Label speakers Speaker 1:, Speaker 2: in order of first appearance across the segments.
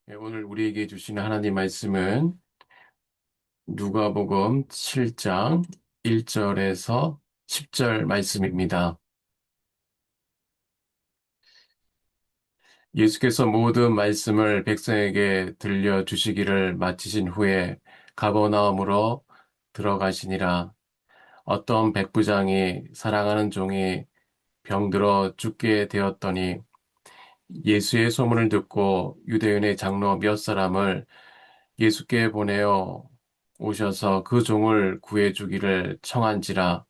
Speaker 1: 오늘 우리에게 주시는 하나님 말씀은 누가복음 7장 1절에서 10절 말씀입니다. 예수께서 모든 말씀을 백성에게 들려주시기를 마치신 후에 가버나움으로 들어가시니라. 어떤 백부장이 사랑하는 종이 병들어 죽게 되었더니 예수의 소문을 듣고 유대인의 장로 몇 사람을 예수께 보내어 오셔서 그 종을 구해주기를 청한지라.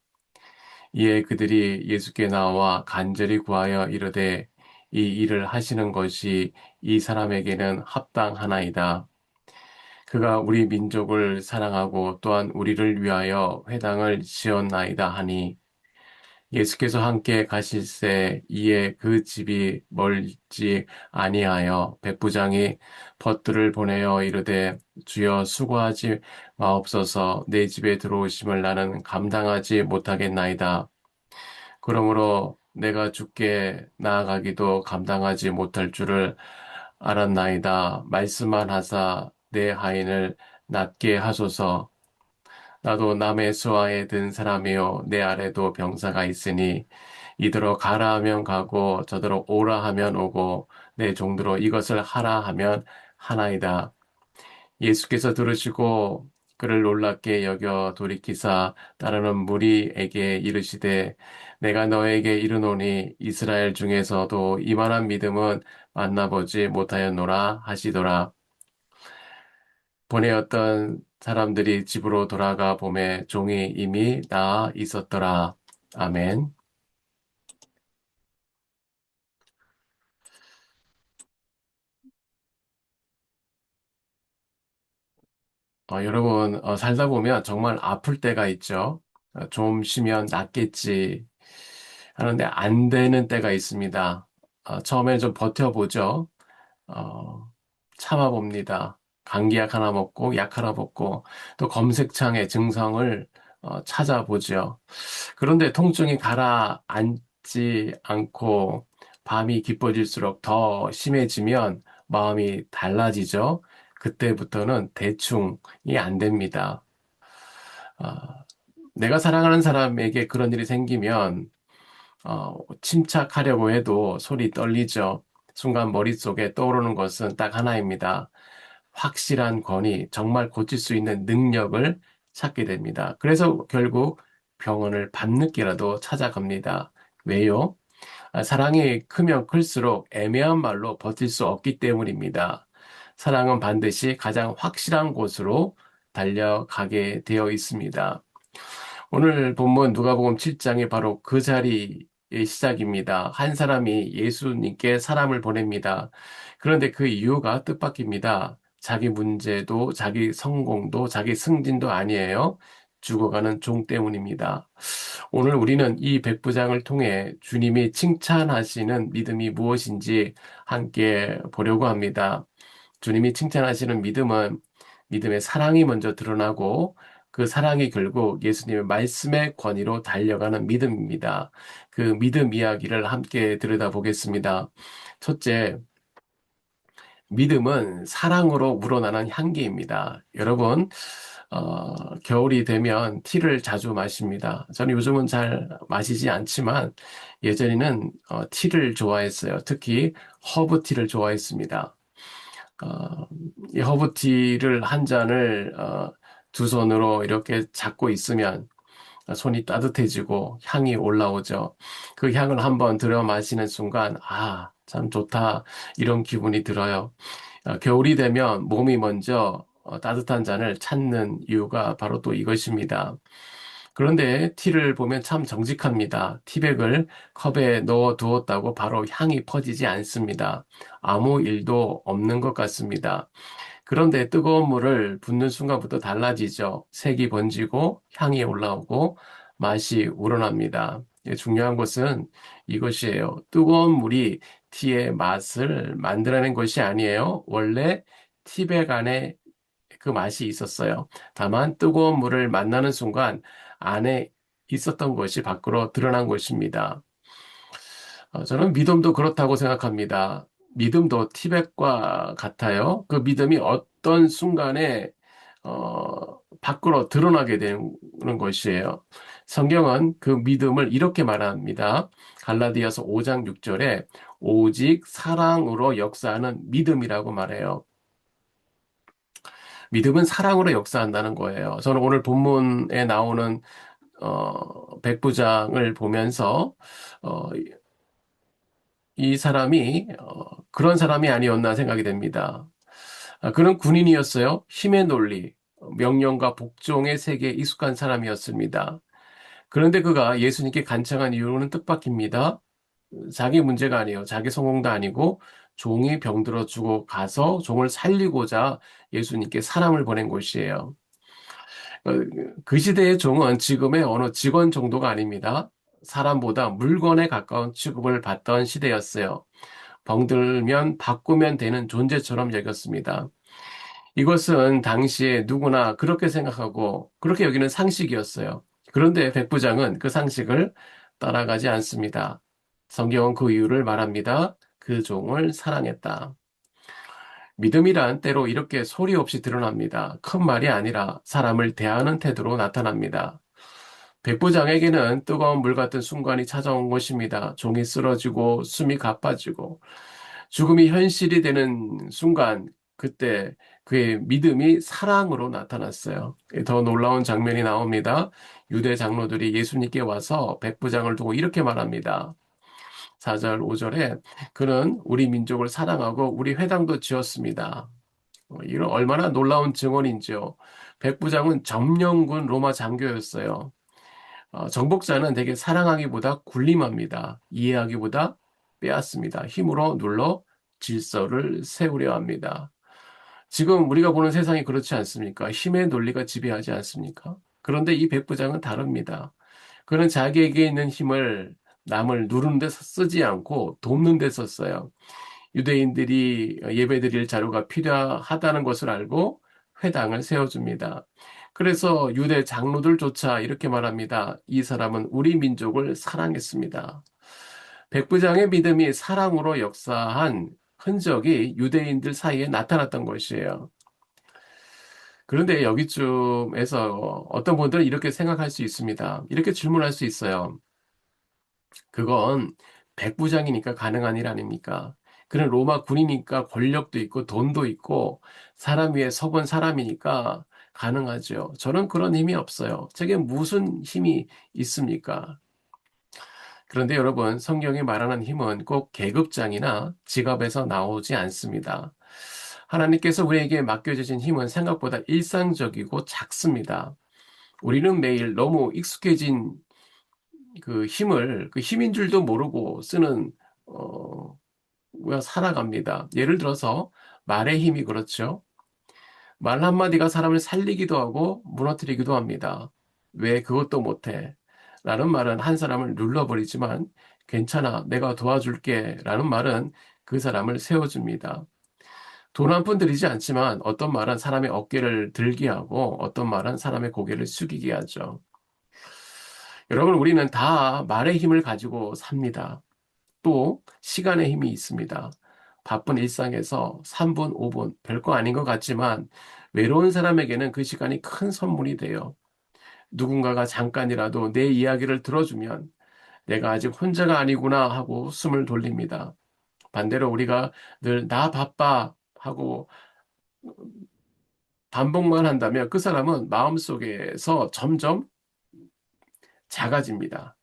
Speaker 1: 이에 그들이 예수께 나와 간절히 구하여 이르되 이 일을 하시는 것이 이 사람에게는 합당하나이다. 그가 우리 민족을 사랑하고 또한 우리를 위하여 회당을 지었나이다 하니, 예수께서 함께 가실새 이에 그 집이 멀지 아니하여 백부장이 벗들을 보내어 이르되 주여 수고하지 마옵소서. 내 집에 들어오심을 나는 감당하지 못하겠나이다. 그러므로 내가 주께 나아가기도 감당하지 못할 줄을 알았나이다. 말씀만 하사 내 하인을 낫게 하소서. 나도 남의 수하에 든 사람이요 내 아래도 병사가 있으니 이더러 가라 하면 가고 저더러 오라 하면 오고 내 종대로 이것을 하라 하면 하나이다. 예수께서 들으시고 그를 놀랍게 여겨 돌이키사 따르는 무리에게 이르시되 내가 너에게 이르노니 이스라엘 중에서도 이만한 믿음은 만나보지 못하였노라 하시더라. 보내었던 사람들이 집으로 돌아가 보매 종이 이미 나아 있었더라. 아멘. 여러분, 살다 보면 정말 아플 때가 있죠. 좀 쉬면 낫겠지 하는데 안 되는 때가 있습니다. 처음엔 좀 버텨보죠. 어, 참아봅니다. 감기약 하나 먹고 약 하나 먹고 또 검색창에 증상을 찾아보죠. 그런데 통증이 가라앉지 않고 밤이 깊어질수록 더 심해지면 마음이 달라지죠. 그때부터는 대충이 안 됩니다. 아, 내가 사랑하는 사람에게 그런 일이 생기면 침착하려고 해도 손이 떨리죠. 순간 머릿속에 떠오르는 것은 딱 하나입니다. 확실한 권위, 정말 고칠 수 있는 능력을 찾게 됩니다. 그래서 결국 병원을 밤늦게라도 찾아갑니다. 왜요? 사랑이 크면 클수록 애매한 말로 버틸 수 없기 때문입니다. 사랑은 반드시 가장 확실한 곳으로 달려가게 되어 있습니다. 오늘 본문 누가복음 7장이 바로 그 자리의 시작입니다. 한 사람이 예수님께 사람을 보냅니다. 그런데 그 이유가 뜻밖입니다. 자기 문제도 자기 성공도 자기 승진도 아니에요. 죽어가는 종 때문입니다. 오늘 우리는 이 백부장을 통해 주님이 칭찬하시는 믿음이 무엇인지 함께 보려고 합니다. 주님이 칭찬하시는 믿음은 믿음의 사랑이 먼저 드러나고 그 사랑이 결국 예수님의 말씀의 권위로 달려가는 믿음입니다. 그 믿음 이야기를 함께 들여다보겠습니다. 첫째, 믿음은 사랑으로 우러나는 향기입니다. 여러분, 겨울이 되면 티를 자주 마십니다. 저는 요즘은 잘 마시지 않지만 예전에는 티를 좋아했어요. 특히 허브티를 좋아했습니다. 어, 이 허브티를 한 잔을 두 손으로 이렇게 잡고 있으면 손이 따뜻해지고 향이 올라오죠. 그 향을 한번 들여 마시는 순간, 아, 참 좋다. 이런 기분이 들어요. 겨울이 되면 몸이 먼저 따뜻한 잔을 찾는 이유가 바로 또 이것입니다. 그런데 티를 보면 참 정직합니다. 티백을 컵에 넣어 두었다고 바로 향이 퍼지지 않습니다. 아무 일도 없는 것 같습니다. 그런데 뜨거운 물을 붓는 순간부터 달라지죠. 색이 번지고 향이 올라오고 맛이 우러납니다. 중요한 것은 이것이에요. 뜨거운 물이 티의 맛을 만들어낸 것이 아니에요. 원래 티백 안에 그 맛이 있었어요. 다만 뜨거운 물을 만나는 순간 안에 있었던 것이 밖으로 드러난 것입니다. 저는 믿음도 그렇다고 생각합니다. 믿음도 티백과 같아요. 그 믿음이 어떤 순간에 밖으로 드러나게 되는 것이에요. 성경은 그 믿음을 이렇게 말합니다. 갈라디아서 5장 6절에 오직 사랑으로 역사하는 믿음이라고 말해요. 믿음은 사랑으로 역사한다는 거예요. 저는 오늘 본문에 나오는 백부장을 보면서 어, 이 사람이 그런 사람이 아니었나 생각이 됩니다. 그는 군인이었어요. 힘의 논리, 명령과 복종의 세계에 익숙한 사람이었습니다. 그런데 그가 예수님께 간청한 이유는 뜻밖입니다. 자기 문제가 아니에요. 자기 성공도 아니고 종이 병들어 주고 가서 종을 살리고자 예수님께 사람을 보낸 것이에요. 어, 그 시대의 종은 지금의 어느 직원 정도가 아닙니다. 사람보다 물건에 가까운 취급을 받던 시대였어요. 병들면 바꾸면 되는 존재처럼 여겼습니다. 이것은 당시에 누구나 그렇게 생각하고 그렇게 여기는 상식이었어요. 그런데 백부장은 그 상식을 따라가지 않습니다. 성경은 그 이유를 말합니다. 그 종을 사랑했다. 믿음이란 때로 이렇게 소리 없이 드러납니다. 큰 말이 아니라 사람을 대하는 태도로 나타납니다. 백부장에게는 뜨거운 물 같은 순간이 찾아온 것입니다. 종이 쓰러지고 숨이 가빠지고 죽음이 현실이 되는 순간, 그때 그의 믿음이 사랑으로 나타났어요. 더 놀라운 장면이 나옵니다. 유대 장로들이 예수님께 와서 백부장을 두고 이렇게 말합니다. 4절, 5절에 그는 우리 민족을 사랑하고 우리 회당도 지었습니다. 이런 얼마나 놀라운 증언인지요. 백부장은 점령군 로마 장교였어요. 정복자는 되게 사랑하기보다 군림합니다. 이해하기보다 빼앗습니다. 힘으로 눌러 질서를 세우려 합니다. 지금 우리가 보는 세상이 그렇지 않습니까? 힘의 논리가 지배하지 않습니까? 그런데 이 백부장은 다릅니다. 그는 자기에게 있는 힘을 남을 누르는 데 쓰지 않고 돕는 데 썼어요. 유대인들이 예배드릴 자료가 필요하다는 것을 알고 회당을 세워줍니다. 그래서 유대 장로들조차 이렇게 말합니다. 이 사람은 우리 민족을 사랑했습니다. 백부장의 믿음이 사랑으로 역사한 흔적이 유대인들 사이에 나타났던 것이에요. 그런데 여기쯤에서 어떤 분들은 이렇게 생각할 수 있습니다. 이렇게 질문할 수 있어요. 그건 백부장이니까 가능한 일 아닙니까? 그는 로마 군이니까 권력도 있고 돈도 있고 사람 위에 서본 사람이니까 가능하죠. 저는 그런 힘이 없어요. 제게 무슨 힘이 있습니까? 그런데 여러분, 성경이 말하는 힘은 꼭 계급장이나 직업에서 나오지 않습니다. 하나님께서 우리에게 맡겨주신 힘은 생각보다 일상적이고 작습니다. 우리는 매일 너무 익숙해진 그 힘을 그 힘인 줄도 모르고 쓰는 우리가 살아갑니다. 예를 들어서 말의 힘이 그렇죠. 말 한마디가 사람을 살리기도 하고 무너뜨리기도 합니다. 왜 그것도 못해? 라는 말은 한 사람을 눌러버리지만 괜찮아, 내가 도와줄게 라는 말은 그 사람을 세워줍니다. 돈 한 푼 들이지 않지만 어떤 말은 사람의 어깨를 들게 하고 어떤 말은 사람의 고개를 숙이게 하죠. 여러분, 우리는 다 말의 힘을 가지고 삽니다. 또 시간의 힘이 있습니다. 바쁜 일상에서 3분, 5분, 별거 아닌 것 같지만 외로운 사람에게는 그 시간이 큰 선물이 돼요. 누군가가 잠깐이라도 내 이야기를 들어주면 내가 아직 혼자가 아니구나 하고 숨을 돌립니다. 반대로 우리가 늘 나 바빠 하고 반복만 한다면 그 사람은 마음속에서 점점 작아집니다.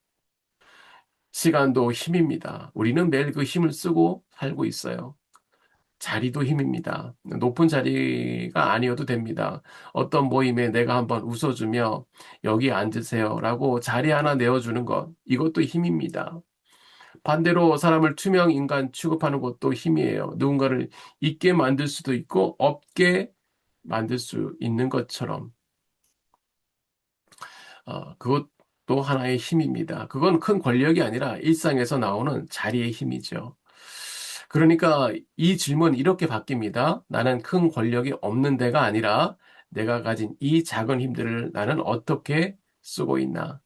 Speaker 1: 시간도 힘입니다. 우리는 매일 그 힘을 쓰고 살고 있어요. 자리도 힘입니다. 높은 자리가 아니어도 됩니다. 어떤 모임에 내가 한번 웃어주며 여기 앉으세요라고 자리 하나 내어주는 것, 이것도 힘입니다. 반대로 사람을 투명 인간 취급하는 것도 힘이에요. 누군가를 있게 만들 수도 있고 없게 만들 수 있는 것처럼 그것도 하나의 힘입니다. 그건 큰 권력이 아니라 일상에서 나오는 자리의 힘이죠. 그러니까 이 질문 이렇게 바뀝니다. 나는 큰 권력이 없는 데가 아니라 내가 가진 이 작은 힘들을 나는 어떻게 쓰고 있나?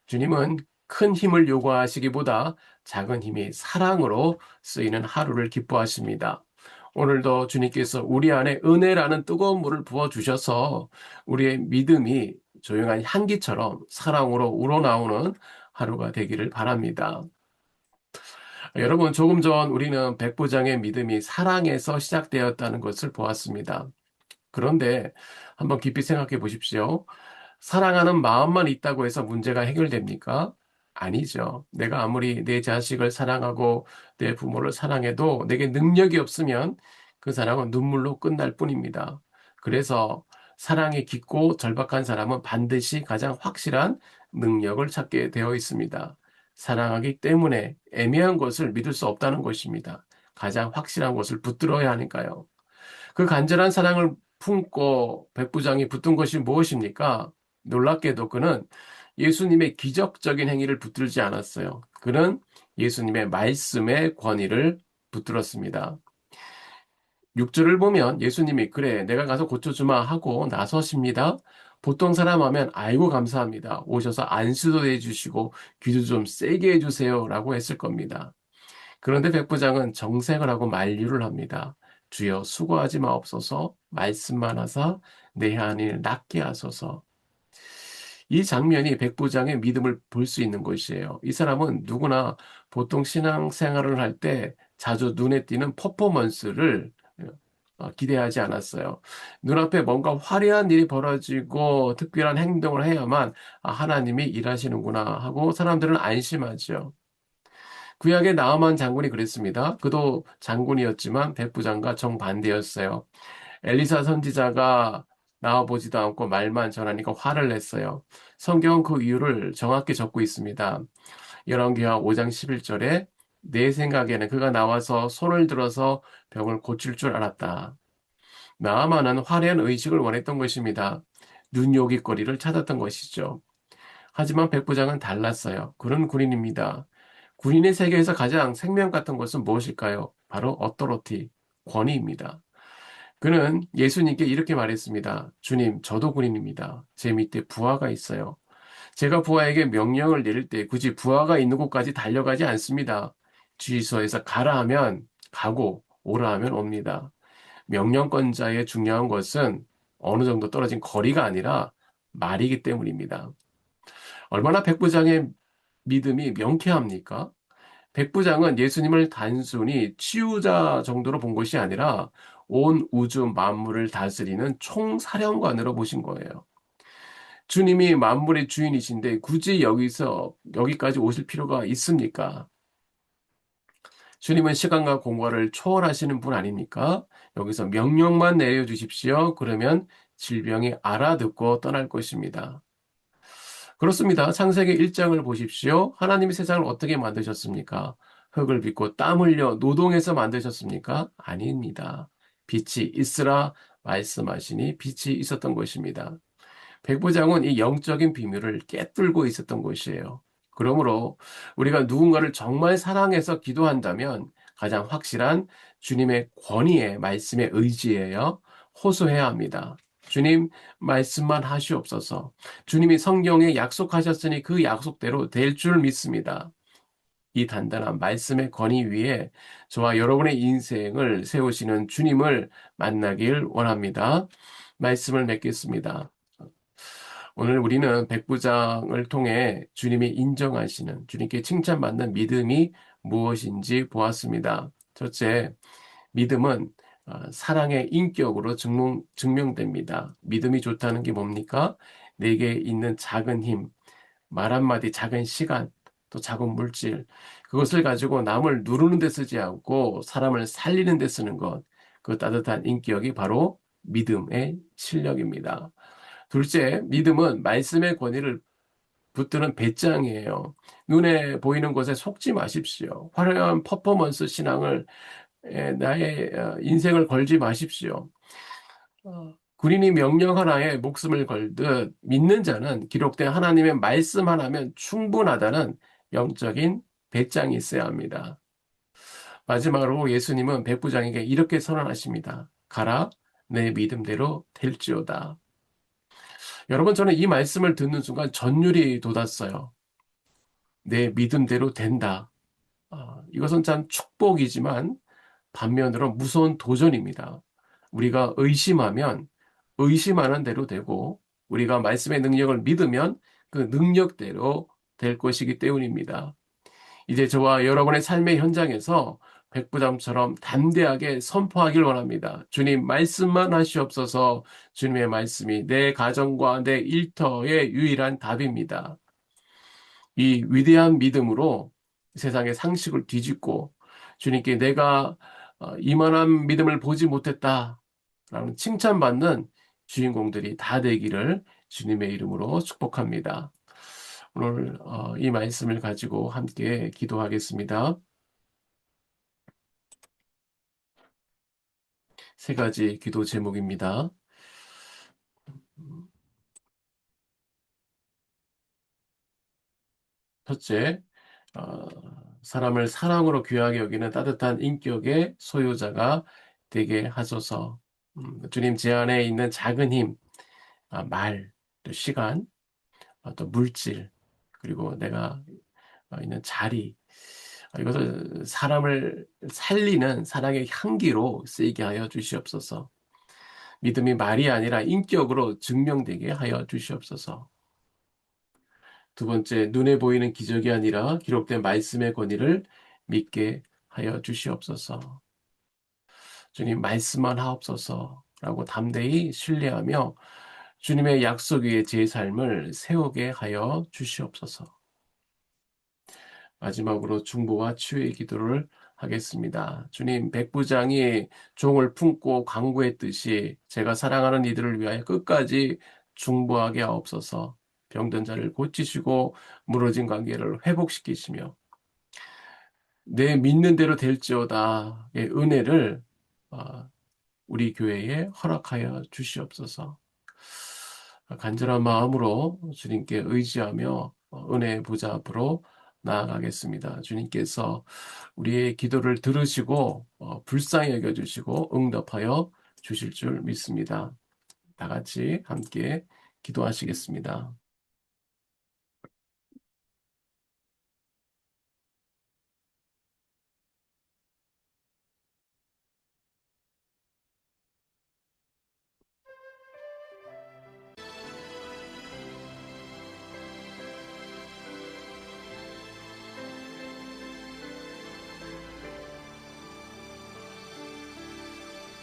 Speaker 1: 주님은 큰 힘을 요구하시기보다 작은 힘이 사랑으로 쓰이는 하루를 기뻐하십니다. 오늘도 주님께서 우리 안에 은혜라는 뜨거운 물을 부어주셔서 우리의 믿음이 조용한 향기처럼 사랑으로 우러나오는 하루가 되기를 바랍니다. 여러분, 조금 전 우리는 백부장의 믿음이 사랑에서 시작되었다는 것을 보았습니다. 그런데 한번 깊이 생각해 보십시오. 사랑하는 마음만 있다고 해서 문제가 해결됩니까? 아니죠. 내가 아무리 내 자식을 사랑하고 내 부모를 사랑해도 내게 능력이 없으면 그 사랑은 눈물로 끝날 뿐입니다. 그래서 사랑이 깊고 절박한 사람은 반드시 가장 확실한 능력을 찾게 되어 있습니다. 사랑하기 때문에 애매한 것을 믿을 수 없다는 것입니다. 가장 확실한 것을 붙들어야 하니까요. 그 간절한 사랑을 품고 백부장이 붙든 것이 무엇입니까? 놀랍게도 그는 예수님의 기적적인 행위를 붙들지 않았어요. 그는 예수님의 말씀의 권위를 붙들었습니다. 6절을 보면 예수님이 그래 내가 가서 고쳐주마 하고 나서십니다. 보통 사람 하면 아이고 감사합니다. 오셔서 안수도 해주시고 기도 좀 세게 해주세요 라고 했을 겁니다. 그런데 백부장은 정색을 하고 만류를 합니다. 주여 수고하지 마옵소서 말씀만 하사 내 한일 낫게 하소서. 이 장면이 백부장의 믿음을 볼 수 있는 것이에요. 이 사람은 누구나 보통 신앙생활을 할 때 자주 눈에 띄는 퍼포먼스를 기대하지 않았어요. 눈앞에 뭔가 화려한 일이 벌어지고 특별한 행동을 해야만 하나님이 일하시는구나 하고 사람들은 안심하죠. 구약의 나아만 장군이 그랬습니다. 그도 장군이었지만 백부장과 정반대였어요. 엘리사 선지자가 나와보지도 않고 말만 전하니까 화를 냈어요. 성경은 그 이유를 정확히 적고 있습니다. 열왕기하 5장 11절에 내 생각에는 그가 나와서 손을 들어서 병을 고칠 줄 알았다. 나아만은 화려한 의식을 원했던 것입니다. 눈요깃거리를 찾았던 것이죠. 하지만 백부장은 달랐어요. 그는 군인입니다. 군인의 세계에서 가장 생명 같은 것은 무엇일까요? 바로 어토리티, 권위입니다. 그는 예수님께 이렇게 말했습니다. 주님, 저도 군인입니다. 제 밑에 부하가 있어요. 제가 부하에게 명령을 내릴 때 굳이 부하가 있는 곳까지 달려가지 않습니다. 주의소에서 가라 하면 가고 오라 하면 옵니다. 명령권자의 중요한 것은 어느 정도 떨어진 거리가 아니라 말이기 때문입니다. 얼마나 백부장의 믿음이 명쾌합니까? 백부장은 예수님을 단순히 치유자 정도로 본 것이 아니라 온 우주 만물을 다스리는 총사령관으로 보신 거예요. 주님이 만물의 주인이신데 굳이 여기까지 오실 필요가 있습니까? 주님은 시간과 공간을 초월하시는 분 아닙니까? 여기서 명령만 내려주십시오. 그러면 질병이 알아듣고 떠날 것입니다. 그렇습니다. 창세기 1장을 보십시오. 하나님이 세상을 어떻게 만드셨습니까? 흙을 빚고 땀 흘려 노동해서 만드셨습니까? 아닙니다. 빛이 있으라 말씀하시니 빛이 있었던 것입니다. 백부장은 이 영적인 비밀을 깨뚫고 있었던 것이에요. 그러므로 우리가 누군가를 정말 사랑해서 기도한다면 가장 확실한 주님의 권위의 말씀에 의지해요. 호소해야 합니다. 주님, 말씀만 하시옵소서. 주님이 성경에 약속하셨으니 그 약속대로 될 줄 믿습니다. 이 단단한 말씀의 권위 위에 저와 여러분의 인생을 세우시는 주님을 만나길 원합니다. 말씀을 맺겠습니다. 오늘 우리는 백부장을 통해 주님이 인정하시는 주님께 칭찬받는 믿음이 무엇인지 보았습니다. 첫째, 믿음은 사랑의 인격으로 증명됩니다. 믿음이 좋다는 게 뭡니까? 내게 있는 작은 힘, 말 한마디, 작은 시간, 또 작은 물질, 그것을 가지고 남을 누르는 데 쓰지 않고 사람을 살리는 데 쓰는 것, 그 따뜻한 인격이 바로 믿음의 실력입니다. 둘째, 믿음은 말씀의 권위를 붙드는 배짱이에요. 눈에 보이는 것에 속지 마십시오. 화려한 퍼포먼스 신앙을 나의 인생을 걸지 마십시오. 군인이 명령 하나에 목숨을 걸듯 믿는 자는 기록된 하나님의 말씀 하나면 충분하다는 영적인 배짱이 있어야 합니다. 마지막으로 예수님은 백부장에게 이렇게 선언하십니다. 가라, 내 믿음대로 될지어다. 여러분, 저는 이 말씀을 듣는 순간 전율이 돋았어요. 내 믿음대로 된다. 이것은 참 축복이지만 반면으로 무서운 도전입니다. 우리가 의심하면 의심하는 대로 되고 우리가 말씀의 능력을 믿으면 그 능력대로 될 것이기 때문입니다. 이제 저와 여러분의 삶의 현장에서 백부장처럼 담대하게 선포하길 원합니다. 주님 말씀만 하시옵소서. 주님의 말씀이 내 가정과 내 일터의 유일한 답입니다. 이 위대한 믿음으로 세상의 상식을 뒤집고 주님께 내가 이만한 믿음을 보지 못했다 라는 칭찬받는 주인공들이 다 되기를 주님의 이름으로 축복합니다. 오늘 이 말씀을 가지고 함께 기도하겠습니다. 세 가지 기도 제목입니다. 첫째, 어, 사람을 사랑으로 귀하게 여기는 따뜻한 인격의 소유자가 되게 하소서. 주님 제 안에 있는 작은 힘, 말, 또 시간, 또 물질, 그리고 내가 있는 자리, 이것을 사람을 살리는 사랑의 향기로 쓰이게 하여 주시옵소서. 믿음이 말이 아니라 인격으로 증명되게 하여 주시옵소서. 두 번째, 눈에 보이는 기적이 아니라 기록된 말씀의 권위를 믿게 하여 주시옵소서. 주님, 말씀만 하옵소서라고 담대히 신뢰하며 주님의 약속 위에 제 삶을 세우게 하여 주시옵소서. 마지막으로 중보와 치유의 기도를 하겠습니다. 주님, 백부장이 종을 품고 강구했듯이 제가 사랑하는 이들을 위하여 끝까지 중보하게 하옵소서. 병든 자를 고치시고 무너진 관계를 회복시키시며 내 믿는 대로 될지어다의 은혜를 어, 우리 교회에 허락하여 주시옵소서. 간절한 마음으로 주님께 의지하며 은혜의 보좌 앞으로 나아가겠습니다. 주님께서 우리의 기도를 들으시고 불쌍히 여겨주시고 응답하여 주실 줄 믿습니다. 다 같이 함께 기도하시겠습니다.